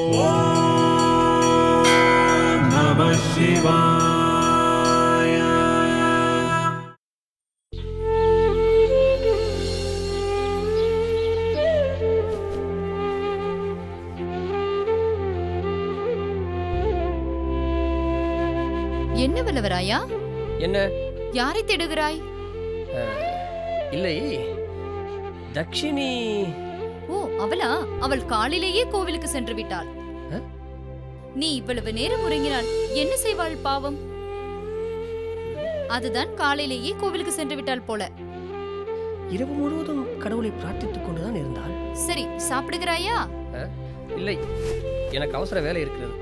ஓம் நம சிவாய. என்ன வல்லவராயா? என்ன? யாரை தேடுகிறாய்? இல்லை, தக்ஷினி. ஓ, அவளா? அவள் காலையிலேயே கோவிலுக்கு சென்று விட்டாள். நீ இவ்வளவு நேரம் உறங்கினாள், என்ன செய்வாள் பாவம்? அதுதான் காலையிலேயே கோவிலுக்கு சென்று விட்டாள் போல. இரவு முழுவதும் கடவுளை பிரார்த்தித்துக் கொண்டுதான் இருந்தாள். சரி, சாப்பிடுகிறாயா? இல்லை, எனக்கு அவசர வேலை இருக்கிறது.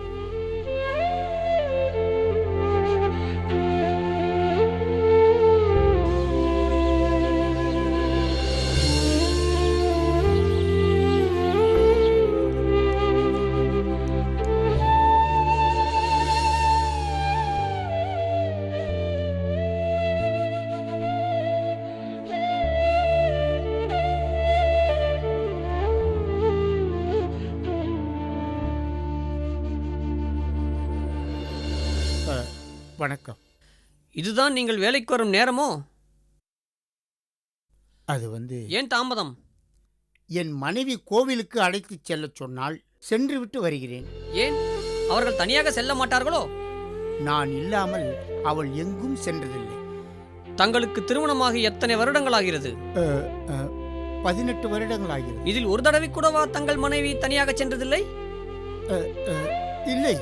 வணக்கம். இதுதான் நீங்கள் வேலைக்கு வரும் நேரமோ? அது ஏன் தாமதம்? என் மனைவி கோவிலுக்கு அழைத்துச் செல்லச் சொன்னால் சென்று விட்டு வருகிறேன். ஏன், அவர்கள் தனியாக செல்ல மாட்டார்களோ? நான் இல்லாமல் அவள் எங்கும் சென்றதில்லை. தங்களுக்கு திருமணமாகி எத்தனை வருடங்களாகிறது? 18 வருடங்களாகிறது. இதில் ஒரு தடவை கூடவா தங்கள் மனைவி தனியாக சென்றதில்லை? இல்லை,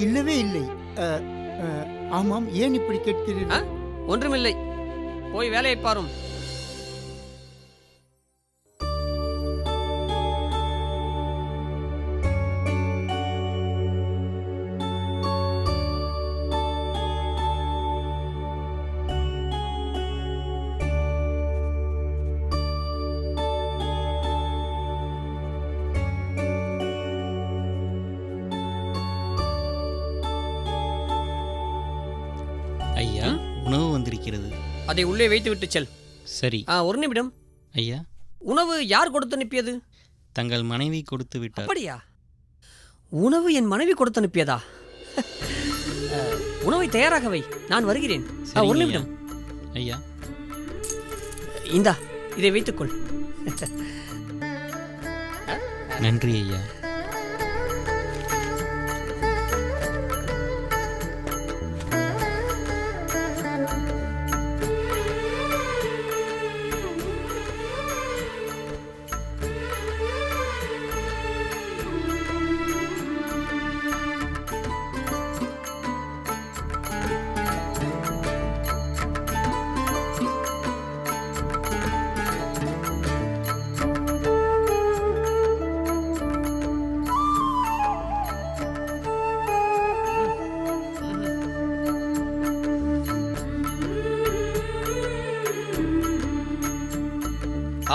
இல்லவே இல்லை. ஆமாம், ஏன் இப்படி கேட்கிறீர்கள்? ஒன்றுமில்லை, போய் வேலையை பாரும். ஐயா, உணவு வந்திருக்கிறது. அதை உள்ளே வைத்து விட்டு செல். சரி. ஒரு நிமிடம். ஐயா, உணவு யார் கொடுத்து அனுப்பியது? தங்கள் மனைவி கொடுத்து விட்டார். அப்படியா? உணவு என் மனைவி கொடுத்து அனுப்பியதா? உணவை தயாராக வை, நான் வருகிறேன். ஒரு நிமிடம். ஐயா, இந்தா, இதை வைத்துக்கொள். நன்றி ஐயா.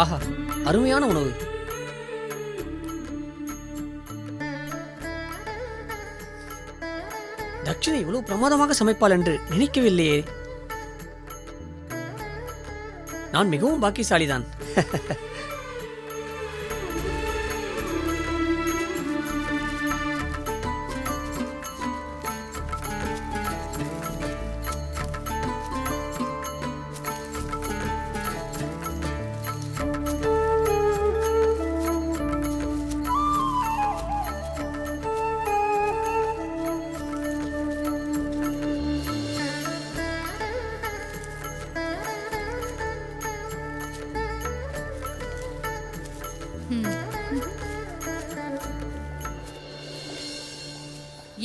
ஆஹா, அருமையான உணவு. தட்சிணை இவ்வளவு பிரமாதமாக சமைப்பாள் என்று நினைக்கவில்லையே. நான் மிகவும் பாக்கியசாலிதான்.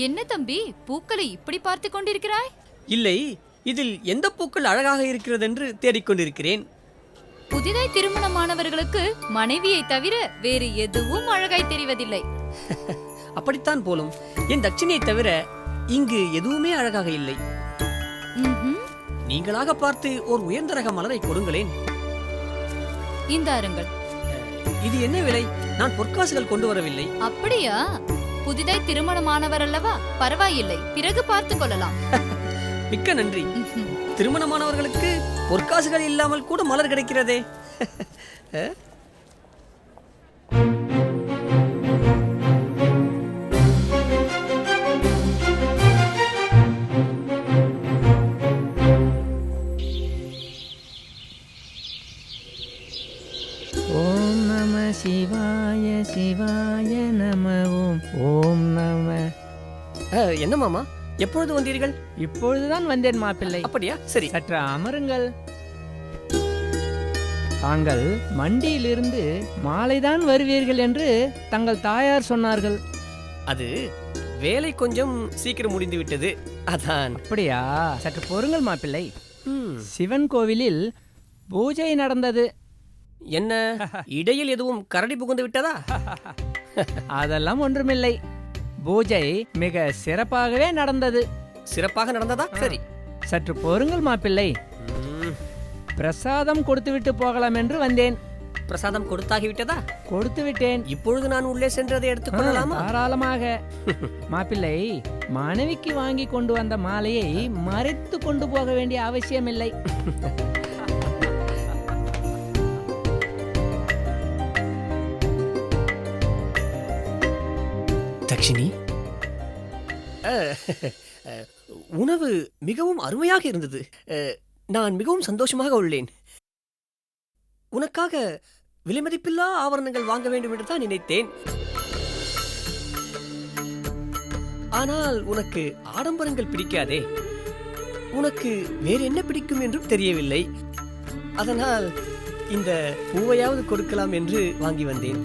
என்ன தம்பி, பூக்களை இப்படி பார்த்து கொண்டிருக்கிறாய்? இல்லை, இதில் எந்த பூக்கள் அழகாக இருக்கிறது என்று தேடிக்கொண்டிருக்கிறேன். புதிதாய் திருமணமானவர்களுக்கு மனைவியை தவிர வேறு எதுவும் அழகாய் தெரிவதில்லை. அப்படித்தான் போலும். என் தட்சிணியை தவிர இங்கு எதுவுமே அழகாக இல்லை. நீங்களாக பார்த்து ஒரு உயர்ந்த ரக மலரை கொடுங்களேன். இந்த அருங்கள். இது என்ன விலை? நான் பொற்காசுகள் கொண்டு வரவில்லை. அப்படியா? புதிதாய் திருமணமானவர் அல்லவா, பரவாயில்லை, பிறகு பார்த்து கொள்ளலாம். மிக்க நன்றி. திருமணமானவர்களுக்கு பொற்காசுகள் இல்லாமல் கூட மலர் கிடைக்கிறதே. சிவாய நம ஓம் நம. என்ன மாமா, எப்பொழுது வந்தீர்கள்? இப்பொழுதுதான் வந்தேன் மாப்பிள்ளை. அப்படியா? சரி. சற்று அமருங்கள். தாங்கள் மண்டியிலிருந்து மாலைதான் வருவீர்கள் என்று தங்கள் தாயார் சொன்னார்கள். அது வேலை கொஞ்சம் சீக்கிரம் முடிந்து விட்டது, அதான். அப்படியா? சற்று பொறுங்கள் மாப்பிள்ளை. ம், சிவன் கோவிலில் பூஜை நடந்தது. என்ன இடையில் எதுவும் கரடி புகுந்து விட்டதா? அதெல்லாம் ஒன்றுமில்லை. பூஜை மிக சிறப்பாகவே நடந்தது. சிறப்பாக நடந்ததா? சரி. சற்று பொறுங்கள் மாப்பிள்ளை. ம், பிரசாதம் கொடுத்துவிட்டு போகலாம் என்று வந்தேன். பிரசாதம் கொடுத்தாகி விட்டதா? கொடுத்து விட்டேன். இப்பொழுது நான் உள்ளே சென்று அதை எடுத்துக்கொள்ளலாமா? தாராளமாக. மாப்பிள்ளை, மனைவிக்கு வாங்கி கொண்டு வந்த மாலையை மறைத்து கொண்டு போக வேண்டிய அவசியமில்லை. தக்ஷினி, உணவு மிகவும் அருமையாக இருந்தது. நான் மிகவும் சந்தோஷமாக உள்ளேன். உனக்காக விலைமதிப்பில்லா ஆபரணங்கள் வாங்க வேண்டும் என்று தான் நினைத்தேன். ஆனால் உனக்கு ஆடம்பரங்கள் பிடிக்காதே. உனக்கு வேறு என்ன பிடிக்கும் என்றும் தெரியவில்லை. அதனால் இந்த பூவையாவது கொடுக்கலாம் என்று வாங்கி வந்தேன்.